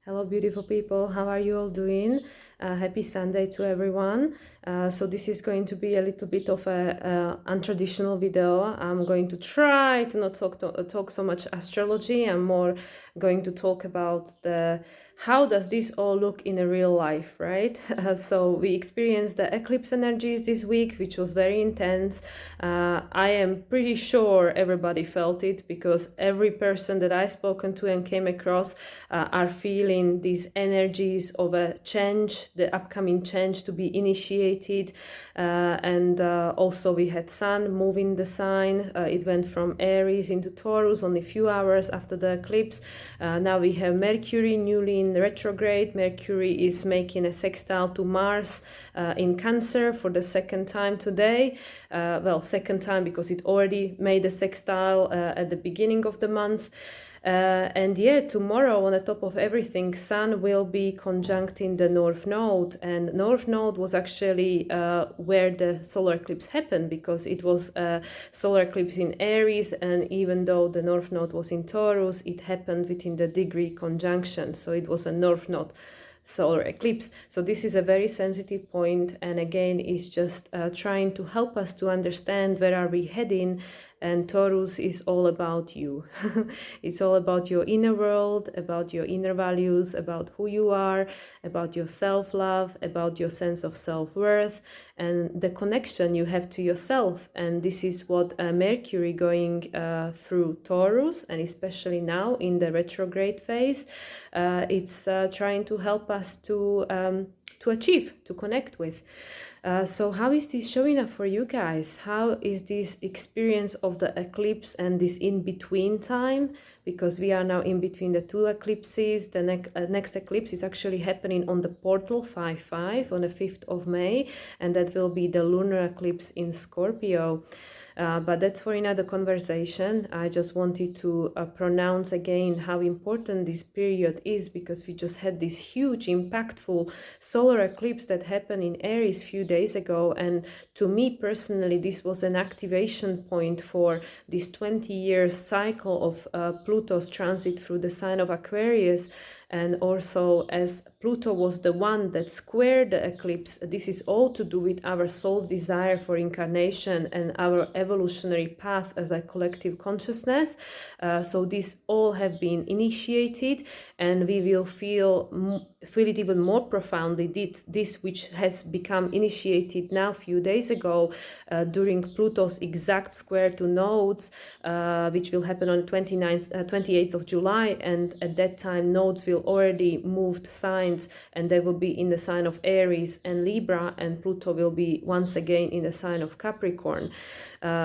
Hello, beautiful people. How are you all doing? Happy Sunday to everyone. So this is going to be a little bit of a untraditional video. I'm going to try to not talk so much astrology. I'm more going to talk about how does this all look in a real life, right? So we experienced the eclipse energies this week, which was very intense. I am pretty sure everybody felt it because every person that I've spoken to and came across are feeling these energies of a change, the upcoming change to be initiated. And also we had Sun moving the sign. It went from Aries into Taurus only a few hours after the eclipse. Now we have Mercury newly in retrograde. Mercury is making a sextile to Mars in Cancer for the second time today. Second time because it already made a sextile at the beginning of the month. And yeah, tomorrow on the top of everything, Sun will be conjuncting the North Node, and North Node was actually where the solar eclipse happened, because it was a solar eclipse in Aries, and even though the North Node was in Taurus, it happened within the degree conjunction, so it was a North Node solar eclipse. So this is a very sensitive point, and again is just trying to help us to understand where are we heading. And Taurus is all about you. It's all about your inner world, about your inner values, about who you are, about your self-love, about your sense of self-worth, and the connection you have to yourself. And this is what Mercury going through Taurus, and especially now in the retrograde phase, it's trying to help us to achieve, to connect with. So how is this showing up for you guys? How is this experience of the eclipse and this in-between time? Because we are now in between the two eclipses. The next eclipse is actually happening on the portal 5-5 on the 5th of May, and that will be the lunar eclipse in Scorpio. But that's for another conversation. I just wanted to pronounce again how important this period is, because we just had this huge impactful solar eclipse that happened in Aries a few days ago, and to me personally this was an activation point for this 20-year cycle of Pluto's transit through the sign of Aquarius. And also, as Pluto was the one that squared the eclipse, this is all to do with our soul's desire for incarnation and our evolutionary path as a collective consciousness. So these all have been initiated, and we will feel it even more profoundly, this which has become initiated now a few days ago during Pluto's exact square to nodes, which will happen on 28th of July. And at that time, nodes will already moved signs, and they will be in the sign of Aries and Libra, and Pluto will be once again in the sign of Capricorn.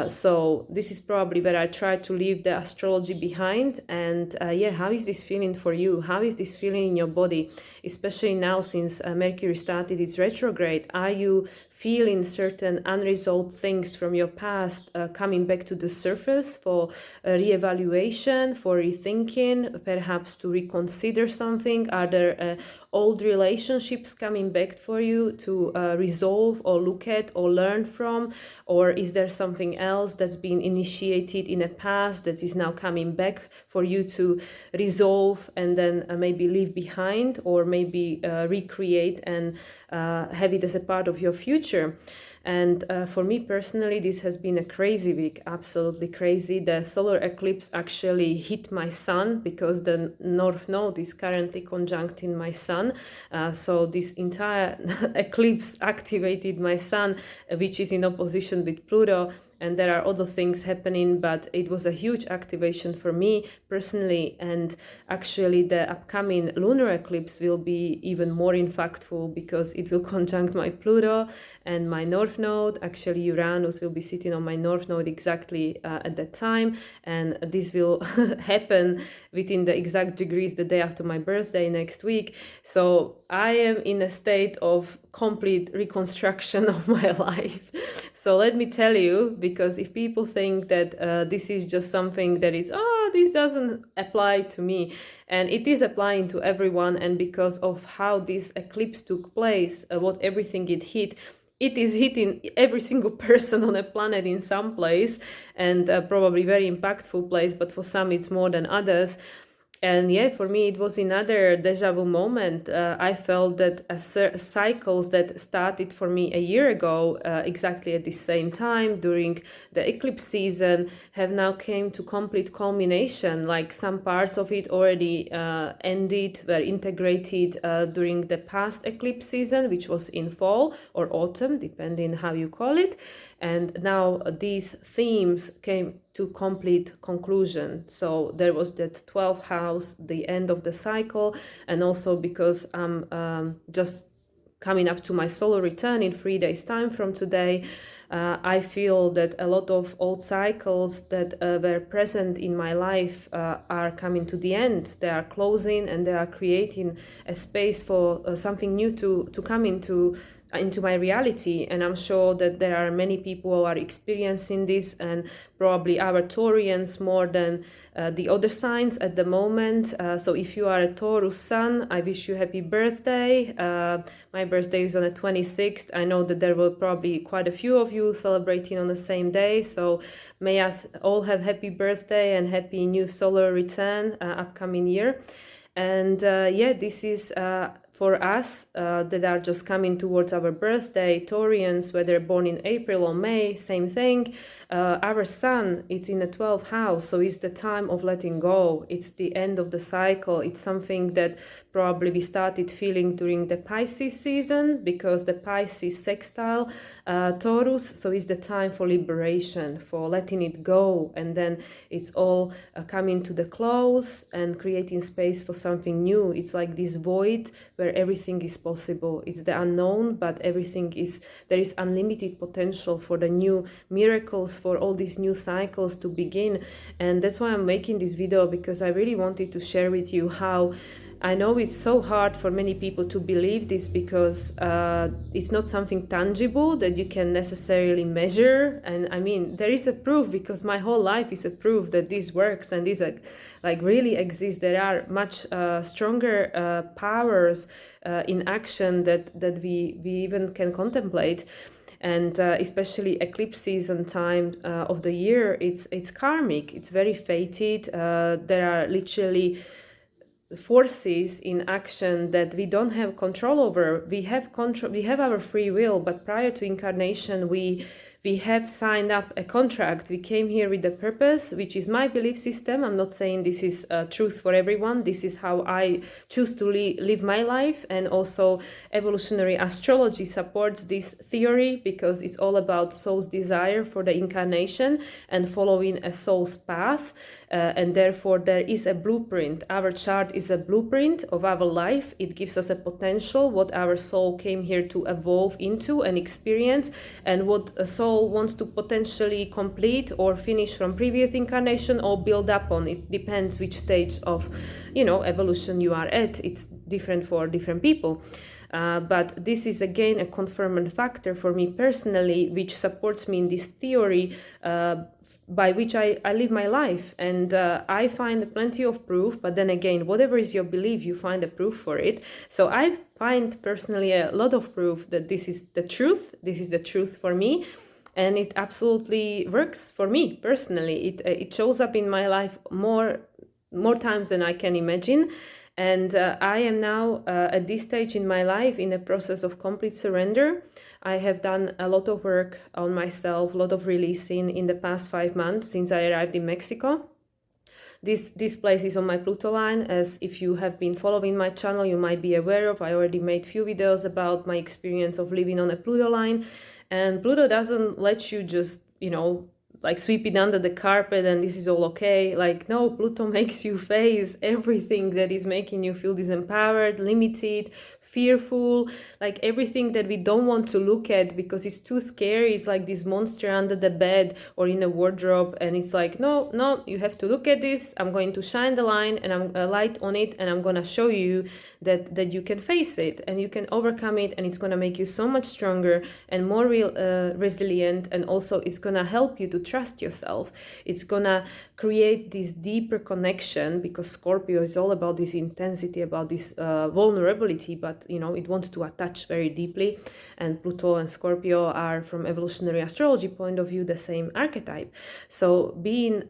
So this is probably where I try to leave the astrology behind. And how is this feeling for you? How is this feeling in your body, especially now since Mercury started its retrograde? Are you feeling certain unresolved things from your past coming back to the surface for reevaluation, for rethinking, perhaps to reconsider something? Are there old relationships coming back for you to resolve or look at or learn from? Or is there something else that's been initiated in the past that is now coming back for you to resolve and then maybe leave behind, or maybe recreate and have it as a part of your future? And for me personally, this has been a crazy week, absolutely crazy. The solar eclipse actually hit my sun because the North Node is currently conjuncting my sun. So this entire eclipse activated my sun, which is in opposition with Pluto. And there are other things happening, but it was a huge activation for me personally. And actually the upcoming lunar eclipse will be even more impactful because it will conjunct my Pluto and my North Node. Actually, Uranus will be sitting on my North Node exactly at that time, and this will happen within the exact degrees the day after my birthday next week. So I am in a state of complete reconstruction of my life. So let me tell you, because if people think that this is just something that is, this doesn't apply to me, and it is applying to everyone, and because of how this eclipse took place, what everything it hit, it is hitting every single person on a planet in some place, and probably very impactful place, but for some it's more than others. And yeah, for me, it was another deja vu moment. I felt that cycles that started for me a year ago, exactly at the same time during the eclipse season, have now came to complete culmination. Like some parts of it already ended, were integrated during the past eclipse season, which was in fall or autumn, depending how you call it. And now these themes came to complete conclusion. So there was that 12th house, the end of the cycle, and also because I'm just coming up to my solar return in 3 days time from today, I feel that a lot of old cycles that were present in my life are coming to the end. They are closing, and they are creating a space for something new to come into my reality. And I'm sure that there are many people who are experiencing this, and probably our Taurians more than the other signs at the moment. So if you are a Taurus sun, I wish you happy birthday. My birthday is on the 26th. I know that there will probably quite a few of you celebrating on the same day, so may us all have happy birthday and happy new solar return upcoming year. And yeah, this is for us that are just coming towards our birthday, Taurians, whether born in April or May, same thing. Our sun, it's in the 12th house, so it's the time of letting go. It's the end of the cycle. It's something that probably we started feeling during the Pisces season, because the Pisces sextile Taurus, so it's the time for liberation, for letting it go, and then it's all coming to the close and creating space for something new. It's like this void where everything is possible. It's the unknown, but everything is, there is unlimited potential for the new miracles, for all these new cycles to begin. And that's why I'm making this video, because I really wanted to share with you how I know it's so hard for many people to believe this, because it's not something tangible that you can necessarily measure. And I mean, there is a proof, because my whole life is a proof that this works and this like really exists. There are much stronger powers in action that we even can contemplate. And especially eclipse season time of the year, it's karmic, it's very fated. There are literally forces in action that we don't have control over. We have control, we have our free will, but prior to incarnation we have signed up a contract. We came here with a purpose, which is my belief system. I'm not saying this is truth for everyone. This is how I choose to live my life. And also evolutionary astrology supports this theory, because it's all about soul's desire for the incarnation and following a soul's path. And therefore there is a blueprint. Our chart is a blueprint of our life. It gives us a potential, what our soul came here to evolve into and experience, and what a soul wants to potentially complete or finish from previous incarnation or build up on. It depends which stage of, evolution you are at. It's different for different people. But this is again a confirming factor for me personally, which supports me in this theory by which I live my life. And I find plenty of proof, but then again, whatever is your belief, you find a proof for it. So I find personally a lot of proof that this is the truth. This is the truth for me. And it absolutely works for me personally. It shows up in my life more times than I can imagine. And I am now at this stage in my life in a process of complete surrender. I have done a lot of work on myself, a lot of releasing in the past 5 months since I arrived in Mexico. This place is on my Pluto line, as if you have been following my channel, you might be aware of. I already made few videos about my experience of living on a Pluto line. And Pluto doesn't let you just, like sweep it under the carpet and this is all okay. Like, no, Pluto makes you face everything that is making you feel disempowered, limited, fearful, like everything that we don't want to look at because it's too scary. It's like this monster under the bed or in a wardrobe, and it's like, no, you have to look at this. I'm going to shine the light and I'm a light on it, and I'm gonna show you that you can face it and you can overcome it, and it's gonna make you so much stronger and more resilient, and also it's gonna help you to trust yourself. It's gonna create this deeper connection, because Scorpio is all about this intensity, about this vulnerability, but but it wants to attach very deeply. And Pluto and Scorpio are, from evolutionary astrology point of view, the same archetype. So being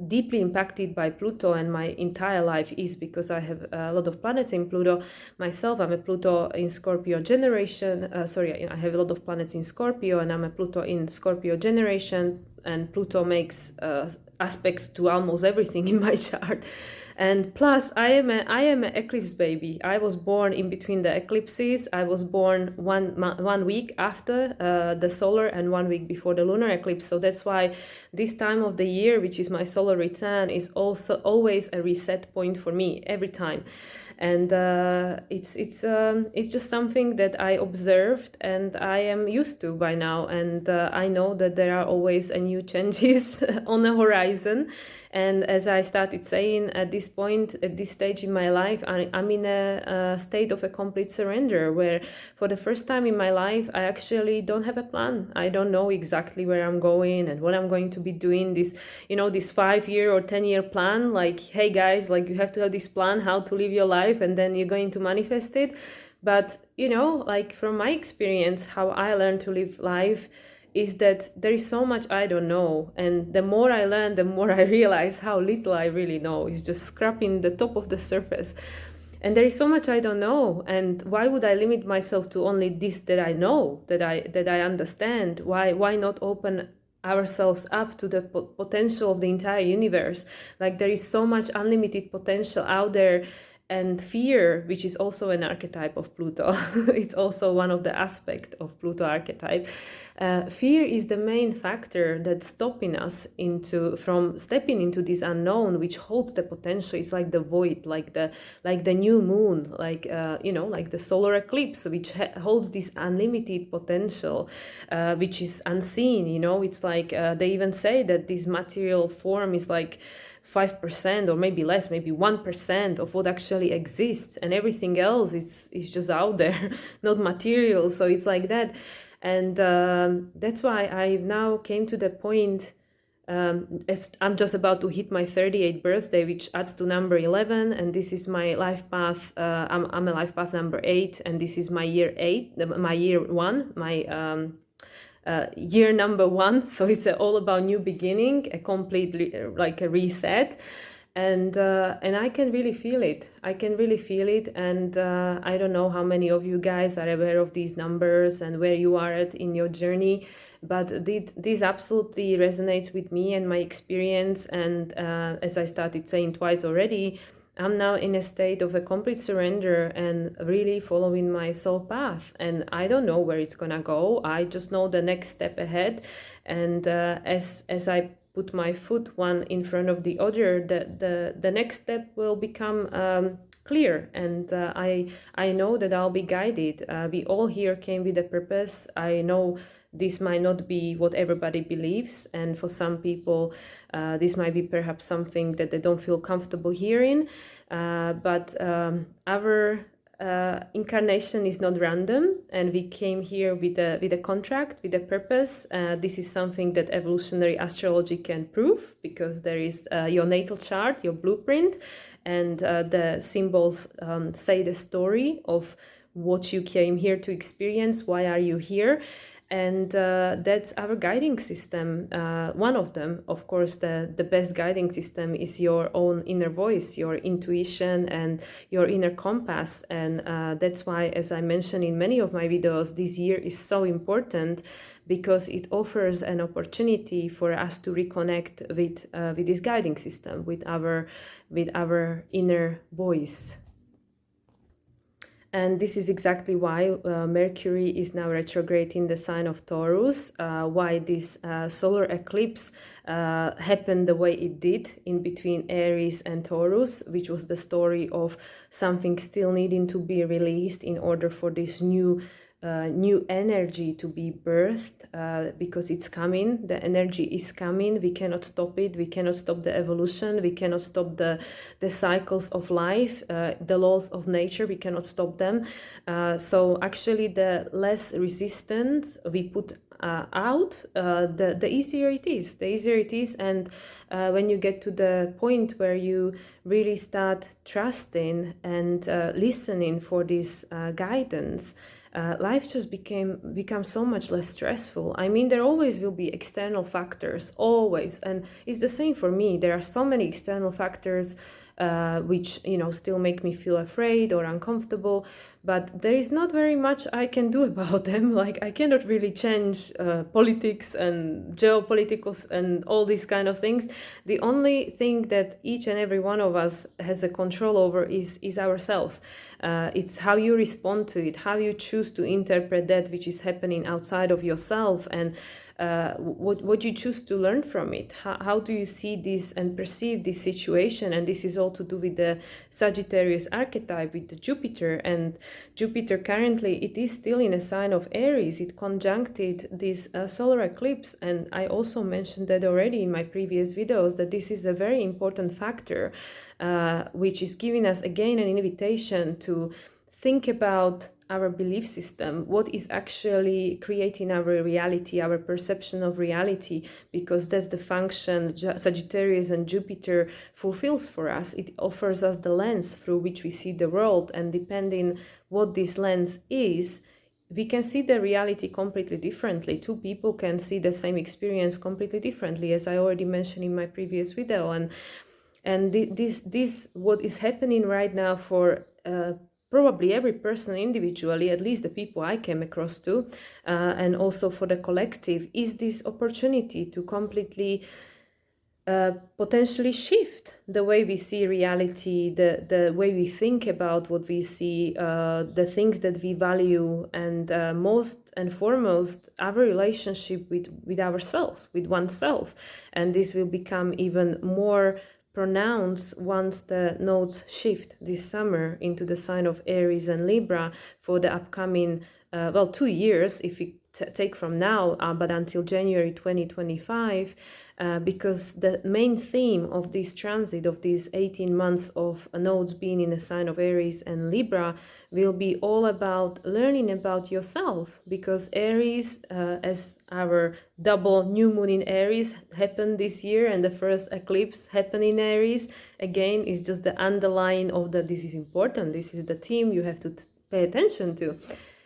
deeply impacted by Pluto, and my entire life is because I have a lot of planets in Pluto. Myself, I'm a Pluto in Scorpio generation. I have a lot of planets in Scorpio, and I'm a Pluto in Scorpio generation. And Pluto makes aspects to almost everything in my chart. And plus, I am an eclipse baby. I was born in between the eclipses. I was born one week after the solar and 1 week before the lunar eclipse. So that's why this time of the year, which is my solar return, is also always a reset point for me every time. And it's just something that I observed and I am used to by now. And I know that there are always a new changes on the horizon. And as I started saying, at this point, at this stage in my life, I'm in a state of a complete surrender, where for the first time in my life, I actually don't have a plan. I don't know exactly where I'm going and what I'm going to be doing. This 5-year or 10-year plan, like, hey guys, like, you have to have this plan how to live your life, and then you're going to manifest it. But like, from my experience, how I learned to live life is that there is so much I don't know, and the more I learn, the more I realize how little I really know. It's just scraping the top of the surface, and there is so much I don't know. And why would I limit myself to only this that I know, that I understand? Why not open ourselves up to the potential of the entire universe? Like, there is so much unlimited potential out there. And fear, which is also an archetype of Pluto, it's also one of the aspects of Pluto archetype. Fear is the main factor that's stopping us from stepping into this unknown, which holds the potential. It's like the void, like the new moon, like the solar eclipse, which holds this unlimited potential, which is unseen. It's like they even say that this material form is like 5% or maybe less, maybe 1% of what actually exists, and everything else is just out there, not material. So it's like that. And that's why I now came to the point, as I'm just about to hit my 38th birthday, which adds to number 11, and this is my life path. I'm a life path number 8, and this is my year 8, my year 1, my year number 1. So it's all about new beginning, a complete like a reset. And I can really feel it. And I don't know how many of you guys are aware of these numbers and where you are at in your journey, but this absolutely resonates with me and my experience. And as I started saying twice already, I'm now in a state of a complete surrender and really following my soul path. And I don't know where it's gonna go. I just know the next step ahead. And as I put my foot one in front of the other, the next step will become clear. And I know that I'll be guided. We all here came with a purpose. I know this might not be what everybody believes, and for some people this might be perhaps something that they don't feel comfortable hearing, but our incarnation is not random, and we came here with a contract, with a purpose. This is something that evolutionary astrology can prove, because there is your natal chart, your blueprint, and the symbols say the story of what you came here to experience. Why are you here? And that's our guiding system. One of them, of course, the best guiding system is your own inner voice, your intuition and your inner compass. And that's why, as I mentioned in many of my videos, this year is so important, because it offers an opportunity for us to reconnect with this guiding system, with our inner voice. And this is exactly why Mercury is now retrograde in the sign of Taurus, why this solar eclipse happened the way it did in between Aries and Taurus, which was the story of something still needing to be released in order for this new new energy to be birthed, because it's coming. The energy is coming. We cannot stop it. We cannot stop the evolution. We cannot stop the cycles of life, the laws of nature. We cannot stop them. So actually, the less resistance we put out, the easier it is. The easier it is, and when you get to the point where you really start trusting and listening for this guidance, life just becomes so much less stressful. I mean, there always will be external factors, always, and it's the same for me. There are so many external factors which still make me feel afraid or uncomfortable, but there is not very much I can do about them. Like, I cannot really change politics and geopolitics and all these kind of things. The only thing that each and every one of us has a control over is ourselves. It's how you respond to it, how you choose to interpret that which is happening outside of yourself, and what you choose to learn from it. How do you see this and perceive this situation? And this is all to do with the Sagittarius archetype, with the Jupiter. And Jupiter currently, it is still in a sign of Aries. It conjuncted this solar eclipse, and I also mentioned that already in my previous videos, that this is a very important factor, which is giving us again an invitation to think about our belief system, what is actually creating our reality, our perception of reality, because that's the function Sagittarius and Jupiter fulfills for us. It offers us the lens through which we see the world, and depending what this lens is, we can see the reality completely differently. Two people can see the same experience completely differently, as I already mentioned in my previous video. And this what is happening right now for probably every person individually, at least the people I came across to, and also for the collective, is this opportunity to completely potentially shift the way we see reality, the way we think about what we see, the things that we value, and most and foremost, our relationship with ourselves, with oneself. And this will become even more pronounced once the nodes shift this summer into the sign of Aries and Libra for the upcoming 2 years, if we take from now, but until January 2025, because the main theme of this transit, of these 18 months of nodes being in the sign of Aries and Libra, will be all about learning about yourself, because Aries, as our double new moon in Aries happened this year, and the first eclipse happened in Aries, again, is just the underline of that this is important, this is the theme you have to pay attention to.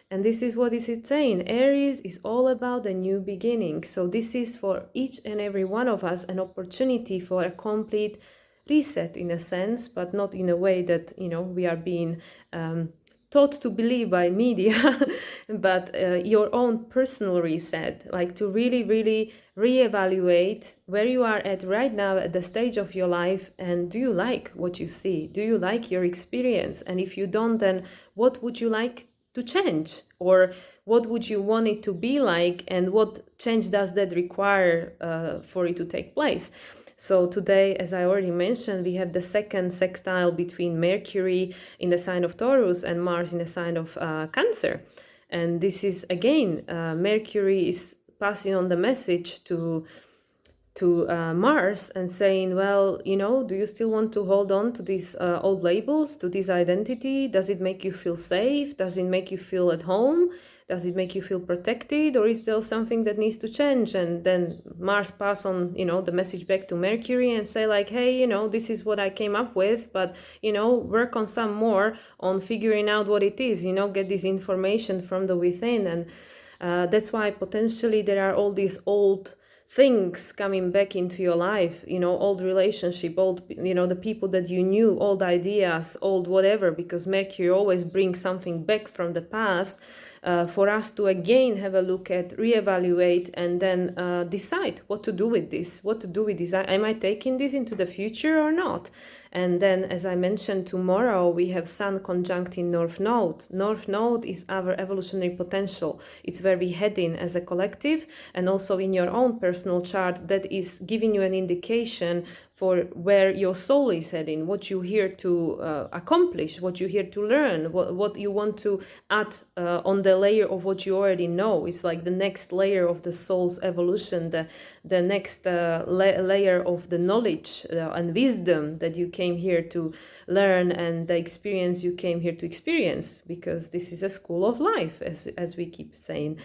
And this is what is it saying. Aries is all about a new beginning. So this is for each and every one of us an opportunity for a complete reset, in a sense, but not in a way that, we are being taught to believe by media, but your own personal reset, like to really, really reevaluate where you are at right now at the stage of your life, and do you like what you see? Do you like your experience? And if you don't, then what would you like to change, or what would you want it to be like, and what change does that require for it to take place? So today, as I already mentioned, we have the second sextile between Mercury in the sign of Taurus and Mars in the sign of Cancer. And this is, again, Mercury is passing on the message to Mars and saying, well, do you still want to hold on to these old labels, to this identity? Does it make you feel safe? Does it make you feel at home? Does it make you feel protected? Or is there something that needs to change? And then Mars pass on, the message back to Mercury and say like, hey, this is what I came up with, but, work on some more on figuring out what it is, get this information from the within. And that's why potentially there are all these old things coming back into your life, old relationship, old, the people that you knew, old ideas, old whatever, because Mercury always brings something back from the past for us to again have a look at, reevaluate, and then decide what to do with this, Am I taking this into the future or not? And then, as I mentioned, tomorrow we have Sun conjunct in North Node. North Node is our evolutionary potential. It's where we're heading as a collective, and also in your own personal chart, that is giving you an indication for where your soul is heading, what you're here to accomplish, what you're here to learn, what you want to add on the layer of what you already know. It's like the next layer of the soul's evolution, the next layer of the knowledge and wisdom that you came here to learn, and the experience you came here to experience, because this is a school of life, as we keep saying.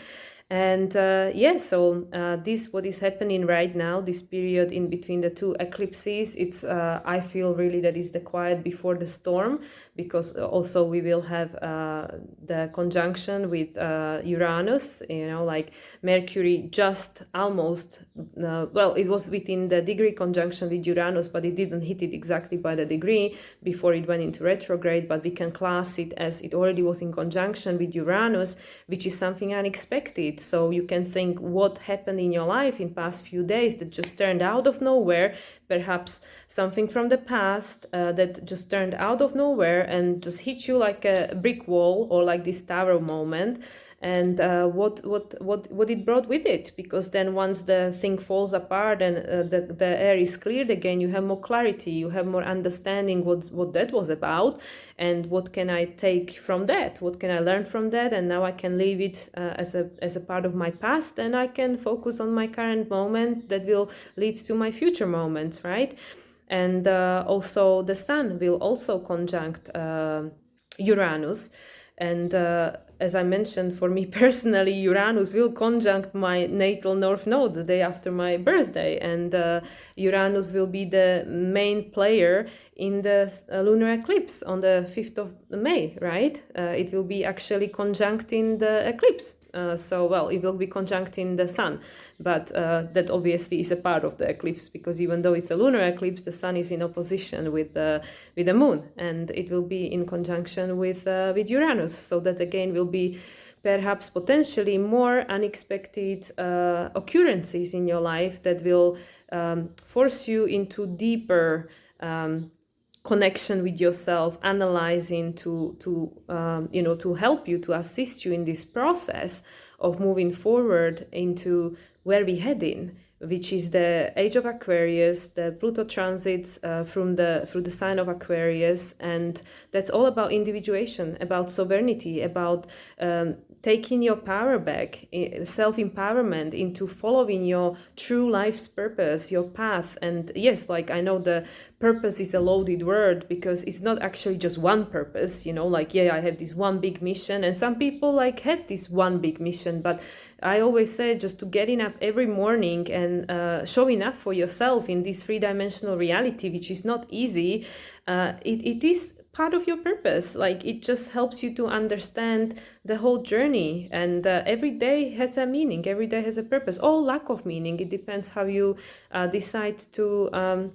And so this, what is happening right now, this period in between the two eclipses, it's I feel really that is the quiet before the storm, because also we will have the conjunction with Uranus, like Mercury just almost, well, it was within the degree conjunction with Uranus, but it didn't hit it exactly by the degree before it went into retrograde, but we can class it as it already was in conjunction with Uranus, which is something unexpected. So you can think what happened in your life in past few days that just turned out of nowhere, perhaps something from the past that just turned out of nowhere and just hit you like a brick wall, or like this tower moment, and what it brought with it. Because then once the thing falls apart and the air is cleared again, you have more clarity, you have more understanding what that was about, and what can I take from that, what can I learn from that, and now I can leave it as a part of my past, and I can focus on my current moment that will lead to my future moments, right? And also the sun will also conjunct Uranus, and as I mentioned, for me personally, Uranus will conjunct my natal north node the day after my birthday, and Uranus will be the main player in the lunar eclipse on the 5th of May, right? It will be actually conjuncting the eclipse. It will be conjuncting the sun, but that obviously is a part of the eclipse, because even though it's a lunar eclipse, the sun is in opposition with the moon, and it will be in conjunction with Uranus. So that again will be perhaps potentially more unexpected occurrences in your life that will force you into deeper connection with yourself, analyzing to help you, to assist you in this process of moving forward into where we're heading, which is the age of Aquarius. The Pluto transits through the sign of Aquarius, and that's all about individuation, about sovereignty, about taking your power back, self-empowerment, into following your true life's purpose, your path. And yes, like I know the purpose is a loaded word, because it's not actually just one purpose, I have this one big mission, and some people have this one big mission, but I always say just to getting up every morning and showing up for yourself in this three-dimensional reality, which is not easy, it is part of your purpose. It just helps you to understand the whole journey, and every day has a meaning, every day has a purpose, or lack of meaning. It depends how you decide to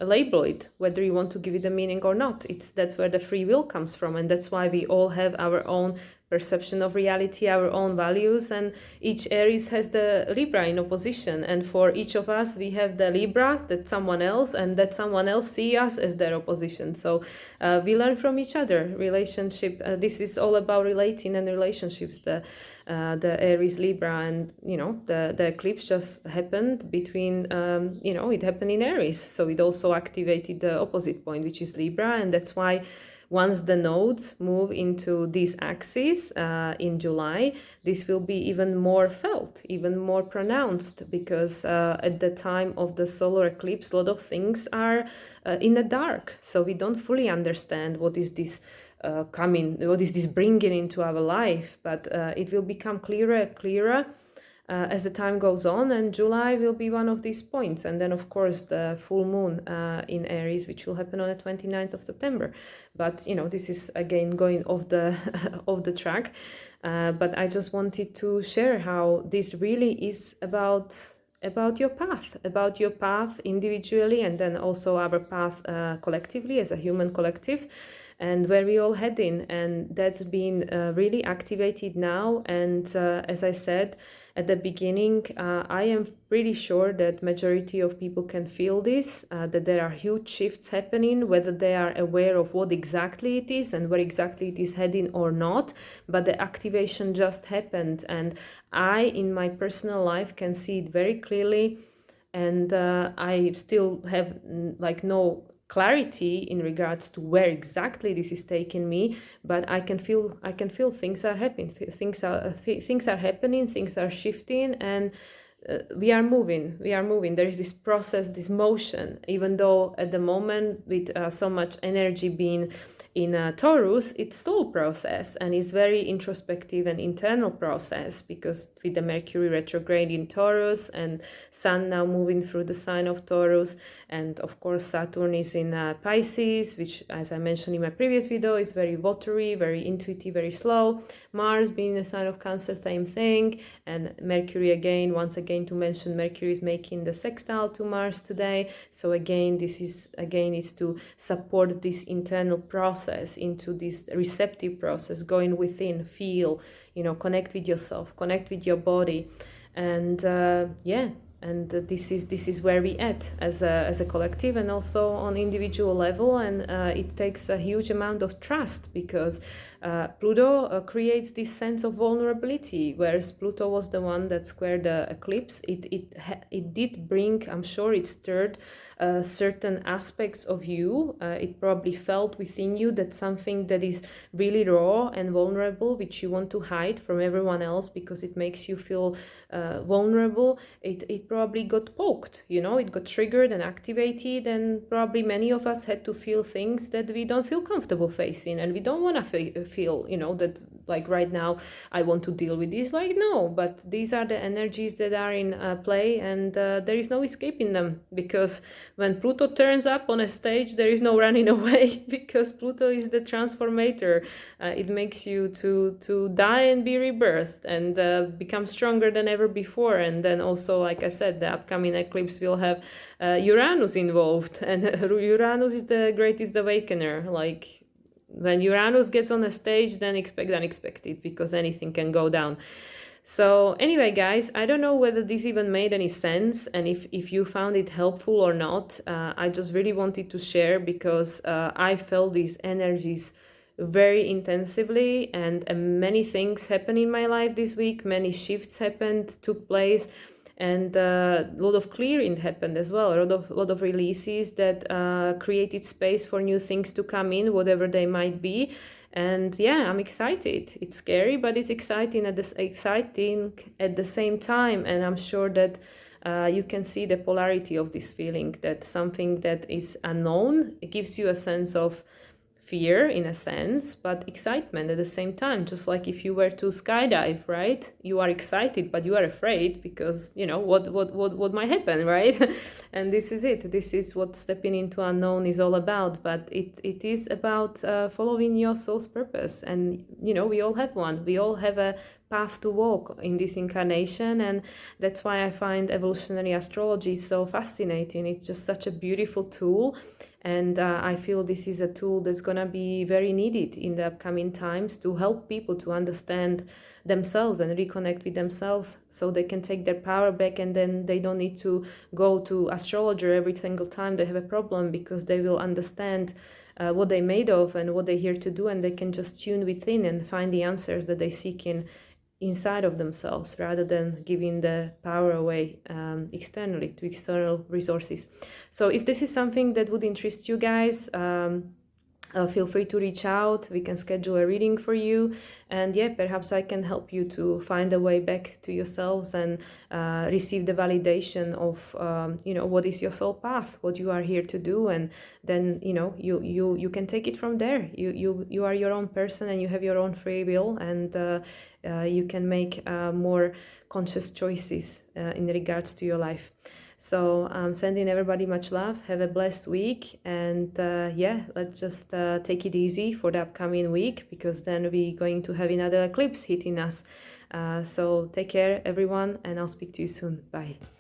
label it, whether you want to give it a meaning or not. That's where the free will comes from, and that's why we all have our own perception of reality, our own values, and each Aries has the Libra in opposition, and for each of us we have the Libra that someone else, and that someone else see us as their opposition. So we learn from each other. Relationship, this is all about relating and relationships. The Aries Libra, and the eclipse just happened between it happened in Aries, so it also activated the opposite point, which is Libra. And that's why once the nodes move into these axes in July, this will be even more felt, even more pronounced, because at the time of the solar eclipse, a lot of things are in the dark, so we don't fully understand what is this what is this bringing into our life, but it will become clearer as the time goes on, and July will be one of these points. And then of course the full moon in Aries, which will happen on the 29th of September. But this is again going off the off the track, but I just wanted to share how this really is about your path individually, and then also our path collectively as a human collective, and where we all heading. And that's been really activated now. And as I said at the beginning, I am pretty sure that majority of people can feel this, that there are huge shifts happening, whether they are aware of what exactly it is and where exactly it is heading or not, but the activation just happened. And I, in my personal life, can see it very clearly and I still have like no clarity in regards to where exactly this is taking me, but I can feel things are happening, things are happening, things are shifting, and we are moving. There is this process, this motion, even though at the moment with so much energy being in Taurus, it's slow process, and it's very introspective and internal process, because with the Mercury retrograde in Taurus and Sun now moving through the sign of Taurus, and of course Saturn is in Pisces, which, as I mentioned in my previous video, is very watery, very intuitive, very slow. Mars being a sign of Cancer, same thing. And Mercury, again, once again to mention, Mercury is making the sextile to Mars today. So again, this is to support this internal process, into this receptive process, going within, feel, connect with yourself, connect with your body. And and this is where we at as a collective, and also on individual level. And it takes a huge amount of trust, because Pluto creates this sense of vulnerability, whereas Pluto was the one that squared the eclipse. It did bring, I'm sure it stirred certain aspects of you. It probably felt within you that something that is really raw and vulnerable, which you want to hide from everyone else because it makes you feel vulnerable, it probably got poked, it got triggered and activated, and probably many of us had to feel things that we don't feel comfortable facing, and we don't want to feel, that like right now I want to deal with this, like no, but these are the energies that are in play, and there is no escaping them, because when Pluto turns up on a stage, there is no running away, because Pluto is the transformator. It makes you to die and be rebirthed, and become stronger than ever before. And then also, like I said, the upcoming eclipse will have Uranus involved, and Uranus is the greatest awakener. Like when Uranus gets on a stage, then expect the unexpected, because anything can go down. So anyway, guys, I don't know whether this even made any sense, and if you found it helpful or not. I just really wanted to share, because I felt these energies very intensively, and many things happened in my life this week. Many shifts took place, and a lot of clearing happened as well. A lot of releases that created space for new things to come in, whatever they might be. And yeah, I'm excited. It's scary, but it's exciting at the same time. And I'm sure that you can see the polarity of this feeling, that something that is unknown, it gives you a sense of fear in a sense, but excitement at the same time. Just like if you were to skydive, right? You are excited, but you are afraid, because what might happen, right? And this is it. This is what stepping into unknown is all about. But it is about following your soul's purpose. And we all have one. We all have a path to walk in this incarnation, and that's why I find evolutionary astrology so fascinating. It's just such a beautiful tool. And I feel this is a tool that's going to be very needed in the upcoming times, to help people to understand themselves and reconnect with themselves, so they can take their power back, and then they don't need to go to astrologer every single time they have a problem, because they will understand what they're made of and what they're here to do, and they can just tune within and find the answers that they seek inside of themselves, rather than giving the power away externally to external resources. So if this is something that would interest you guys, feel free to reach out. We can schedule a reading for you, and yeah, perhaps I can help you to find a way back to yourselves, and receive the validation of what is your soul path, what you are here to do, and then you can take it from there. You are your own person, and you have your own free will, and you can make more conscious choices in regards to your life. So I'm sending everybody much love. Have a blessed week. And yeah, let's just take it easy for the upcoming week, because then we're going to have another eclipse hitting us. So take care, everyone, and I'll speak to you soon. Bye.